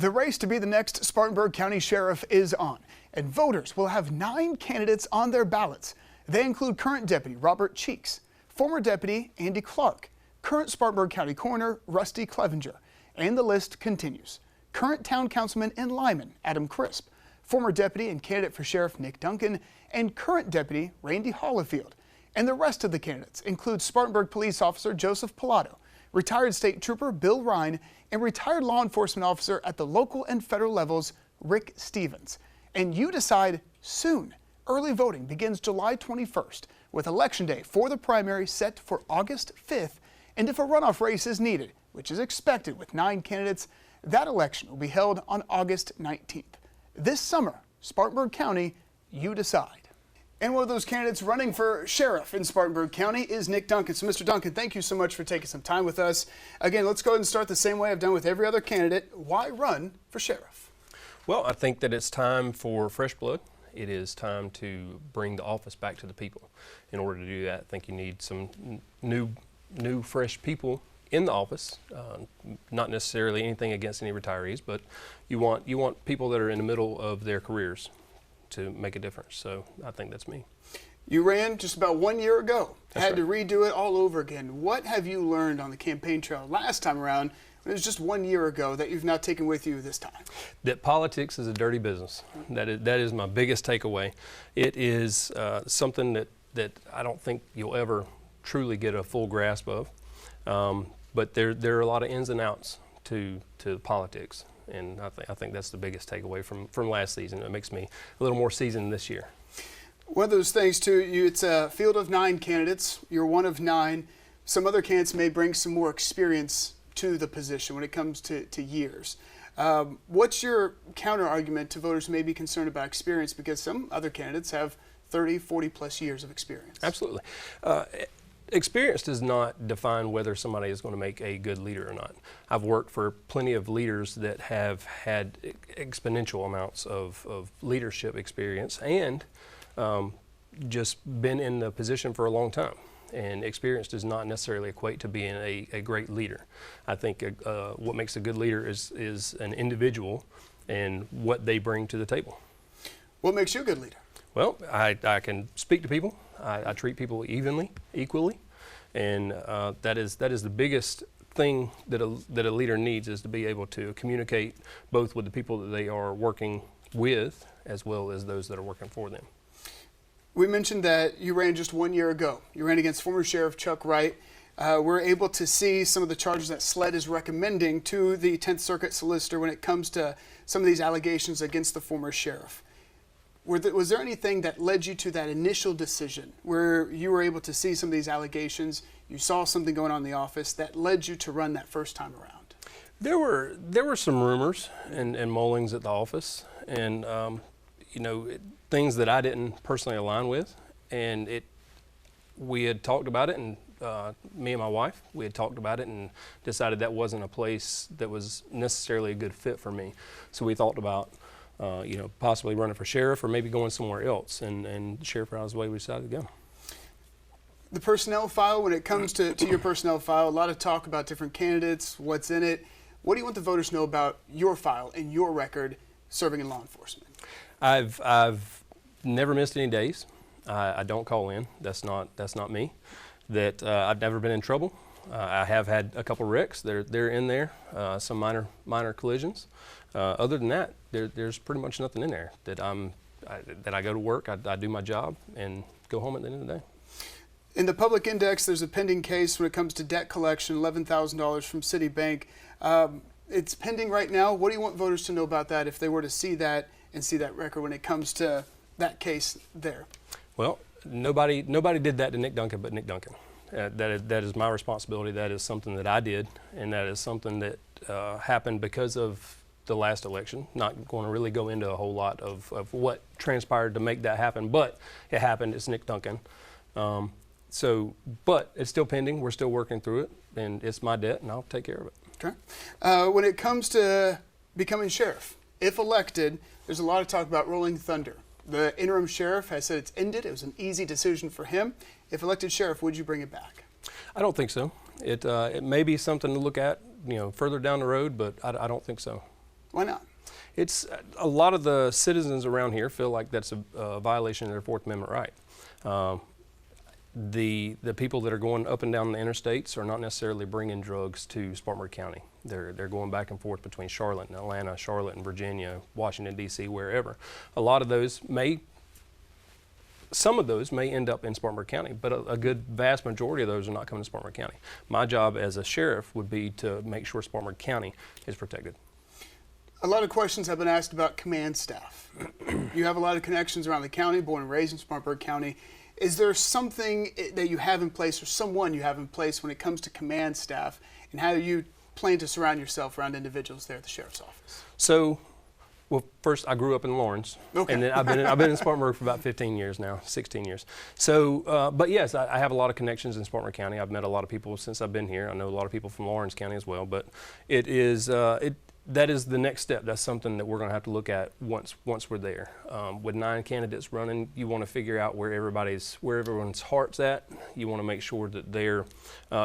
The race to be the next Spartanburg County Sheriff is on, and voters will have 9 candidates on their ballots. They include current Deputy Robert Cheeks, former Deputy Andy Clark, current Spartanburg County Coroner Rusty Clevenger, and the list continues. Current Town Councilman in Lyman, Adam Crisp, former Deputy and candidate for Sheriff Nick Duncan, and current Deputy Randy Hollifield. And the rest of the candidates include Spartanburg Police Officer Joseph Pilato, retired State Trooper Bill Ryan, and retired law enforcement officer at the local and federal levels, Rick Stevens. And you decide soon. Early voting begins July 21st, with Election Day for the primary set for August 5th. And if a runoff race is needed, which is expected with 9 candidates, that election will be held on August 19th. This summer, Spartanburg County, you decide. And one of those candidates running for sheriff in Spartanburg County is Nick Duncan. So, Mr. Duncan, thank you so much for taking some time with us. Again, let's go ahead and start the same way I've done with every other candidate. Why run for sheriff? Well, I think that it's time for fresh blood. It is time to bring the office back to the people. In order to do that, I think you need some new fresh people in the office. Not necessarily anything against any retirees, but you want people that are in the middle of their careers to make a difference. So I think that's me. You ran just about 1 year ago. That's Had to right. redo it all over again. What have you learned on the campaign trail last time around? It was just 1 year ago that you've now taken with you this time. That politics is a dirty business. That is my biggest takeaway. It is something that I don't think you'll ever truly get a full grasp of. But there are a lot of ins and outs to politics. And I think that's the biggest takeaway from last season. It makes me a little more seasoned this year. One of those things, too, it's a field of 9 candidates. You're one of 9. Some other candidates may bring some more experience to the position when it comes to years. What's your counter argument to voters who may be concerned about experience, because some other candidates have 30, 40 plus years of experience? Absolutely. Experience does not define whether somebody is going to make a good leader or not. I've worked for plenty of leaders that have had exponential amounts of leadership experience and just been in the position for a long time. And experience does not necessarily equate to being a great leader. I think what makes a good leader is an individual and what they bring to the table. What makes you a good leader? Well, I can speak to people. I treat people equally, and that is the biggest thing that a leader needs, is to be able to communicate both with the people that they are working with as well as those that are working for them. We mentioned that you ran just 1 year ago. You ran against former Sheriff Chuck Wright. We're able to see some of the charges that SLED is recommending to the 10th Circuit Solicitor when it comes to some of these allegations against the former sheriff. Was there anything that led you to that initial decision where you were able to see some of these allegations, you saw something going on in the office that led you to run that first time around? There were some rumors and mullings at the office, and things that I didn't personally align with, and we had talked about it, and me and my wife, we had talked about it and decided that wasn't a place that was necessarily a good fit for me. So we thought about possibly running for sheriff or maybe going somewhere else, and the sheriff was the way we decided to go. The personnel file, when it comes to your personnel file, a lot of talk about different candidates, what's in it. What do you want the voters to know about your file and your record serving in law enforcement? I've never missed any days. I don't call in. That's not me. That I've never been in trouble. I have had a couple wrecks. They're in there. Some minor collisions. Other than that, there's pretty much nothing in there. That I go to work, I do my job, and go home at the end of the day. In the public index, there's a pending case when it comes to debt collection, $11,000 from Citibank. It's pending right now. What do you want voters to know about that if they were to see that and see that record when it comes to that case there? Well, nobody did that to Nick Duncan but Nick Duncan. That is my responsibility. That is something that I did, and that is something that happened because of the last election. Not going to really go into a whole lot of what transpired to make that happen, but it happened. It's Nick Duncan. But it's still pending. We're still working through it, and it's my debt, and I'll take care of it. Okay. When it comes to becoming sheriff, if elected, there's a lot of talk about rolling thunder. The interim sheriff has said it's ended. It was an easy decision for him. If elected sheriff, would you bring it back? I don't think so. It may be something to look at, further down the road, but I don't think so. Why not? It's a lot of the citizens around here feel like that's a violation of their Fourth Amendment right. The people that are going up and down the interstates are not necessarily bringing drugs to Spartanburg County. They're going back and forth between Charlotte and Atlanta, Charlotte and Virginia, Washington, D.C., wherever. Some of those may end up in Spartanburg County, but a good vast majority of those are not coming to Spartanburg County. My job as a sheriff would be to make sure Spartanburg County is protected. A lot of questions have been asked about command staff. You have a lot of connections around the county, born and raised in Spartanburg County. Is there something that you have in place or someone you have in place when it comes to command staff, and how do you plan to surround yourself around individuals there at the sheriff's office? So, well, first I grew up in Lawrence, okay. And then I've been in Spartanburg for about 15 years now, 16 years. So, but yes, I have a lot of connections in Spartanburg County. I've met a lot of people since I've been here. I know a lot of people from Lawrence County as well. But it is that is the next step. That's something that we're going to have to look at once we're there. With 9 candidates running, you want to figure out where everyone's heart's at. You want to make sure that their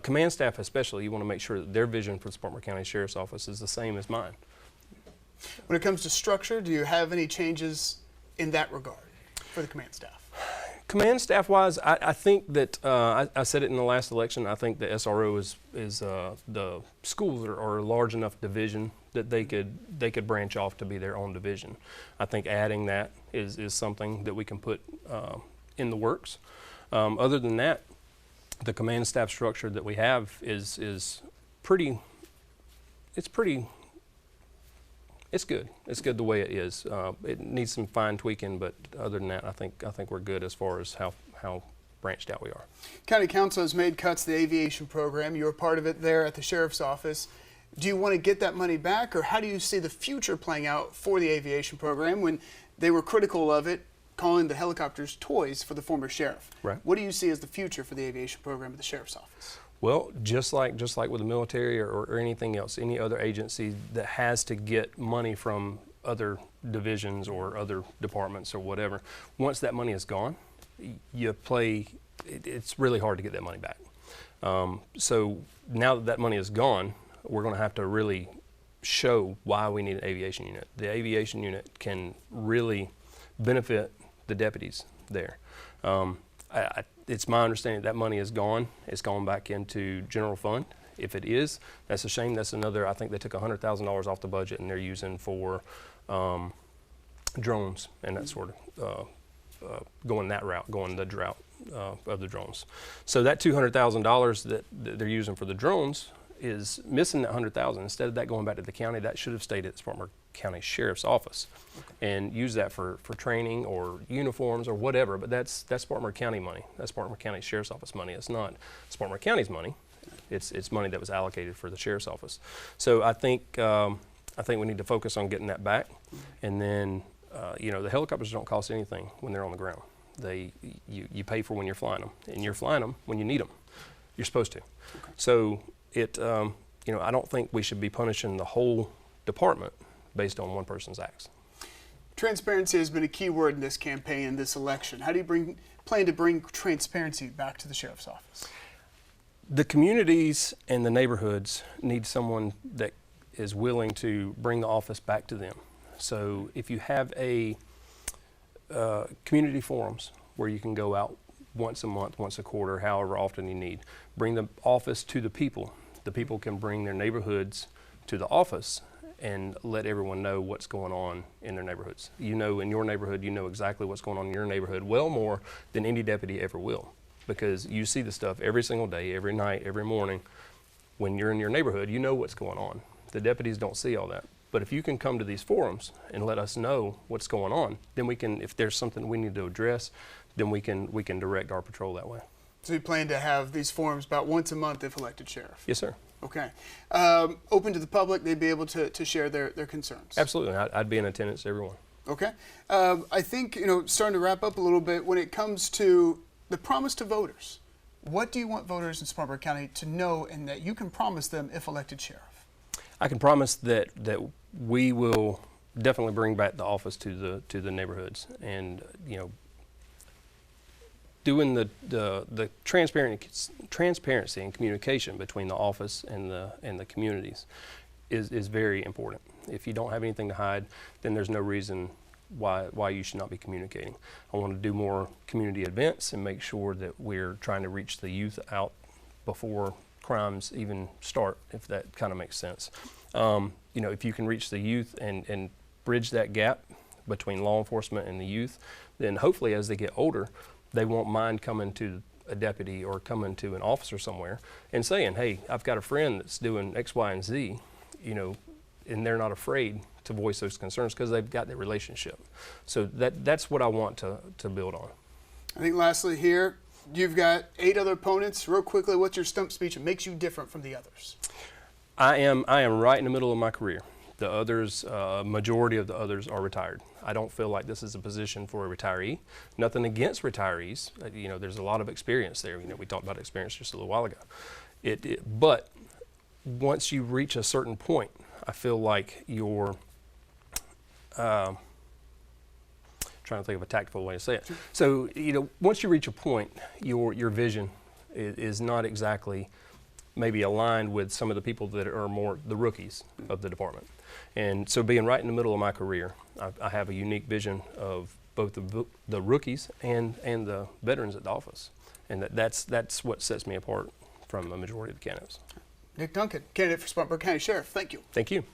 command staff, especially, you want to make sure that their vision for the Spartanburg County Sheriff's Office is the same as mine. When it comes to structure, do you have any changes in that regard for the command staff? Command staff wise, I think that I said it in the last election. I think the SRO is the schools are a large enough division that they could branch off to be their own division. I think adding that is something that we can put in the works. Other than that, the command staff structure that we have is pretty. It's good. It's good the way it is. It needs some fine tweaking, but other than that, I think we're good as far as how branched out we are. County Council has made cuts to the aviation program. You're part of it there at the Sheriff's Office. Do you want to get that money back, or how do you see the future playing out for the aviation program when they were critical of it, calling the helicopters toys for the former sheriff? Right. What do you see as the future for the aviation program at the Sheriff's Office? Well, just like with the military or anything else, any other agency that has to get money from other divisions or other departments or whatever, once that money is gone, it's really hard to get that money back. So now that money is gone, we're going to have to really show why we need an aviation unit. The aviation unit can really benefit the deputies there. It's my understanding that money is gone. It's gone back into general fund. If it is, that's a shame. That's another, I think they took $100,000 off the budget and they're using for drones and that sort of, going that route, going the route of the drones. So that $200,000 that they're using for the drones is missing that $100,000. Instead of that going back to the county, that should have stayed at the Spartanburg County Sheriff's Office and use that for training or uniforms or whatever. But that's Spartanburg County money. That's Spartanburg County Sheriff's Office money. It's not Spartanburg County's money. It's money that was allocated for the Sheriff's Office. So I think we need to focus on getting that back. And then the helicopters don't cost anything when they're on the ground. You pay for when you're flying them, and you're flying them when you need them. You're supposed to. Okay. So I don't think we should be punishing the whole department based on one person's acts. Transparency has been a key word in this campaign and this election. How do you plan to bring transparency back to the Sheriff's Office? The communities and the neighborhoods need someone that is willing to bring the office back to them. So if you have a community forums where you can go out once a month, once a quarter, however often you need, bring the office to the people. The people can bring their neighborhoods to the office and let everyone know what's going on in their neighborhoods. In your neighborhood, you know exactly what's going on in your neighborhood, well more than any deputy ever will, because you see the stuff every single day, every night, every morning. When you're in your neighborhood, you know what's going on. The deputies don't see all that. But if you can come to these forums and let us know what's going on, then we can, if there's something we need to address, then we can direct our patrol that way. So you plan to have these forums about once a month if elected sheriff? Yes, sir. Okay. Open to the public, they'd be able to share their concerns? Absolutely. I'd be in attendance to everyone. Okay. I think, starting to wrap up a little bit, when it comes to the promise to voters, what do you want voters in Spartanburg County to know and that you can promise them if elected sheriff? I can promise that we will definitely bring back the office to the neighborhoods, and doing the transparency and communication between the office and the communities is very important. If you don't have anything to hide, then there's no reason why you should not be communicating. I want to do more community events and make sure that we're trying to reach the youth out before crimes even start, if that kind of makes sense. You know, if you can reach the youth and bridge that gap between law enforcement and the youth, then hopefully as they get older, they won't mind coming to a deputy or coming to an officer somewhere and saying, hey, I've got a friend that's doing X, Y, and Z, you know, and they're not afraid to voice those concerns because they've got that relationship. So that's what I want to build on. I think lastly here, you've got 8 other opponents. Real quickly, what's your stump speech that makes you different from the others? I am right in the middle of my career. The others, majority of the others are retired. I don't feel like this is a position for a retiree. Nothing against retirees. You know, there's a lot of experience there. You know, we talked about experience just a little while ago. But once you reach a certain point, I feel like you're trying to think of a tactful way to say it. So, you know, once you reach a point, your vision is not exactly maybe aligned with some of the people that are more the rookies of the department. And so being right in the middle of my career, I have a unique vision of both the rookies and the veterans at the office. And that's what sets me apart from a majority of the candidates. Nick Duncan, candidate for Spartanburg County Sheriff. Thank you. Thank you.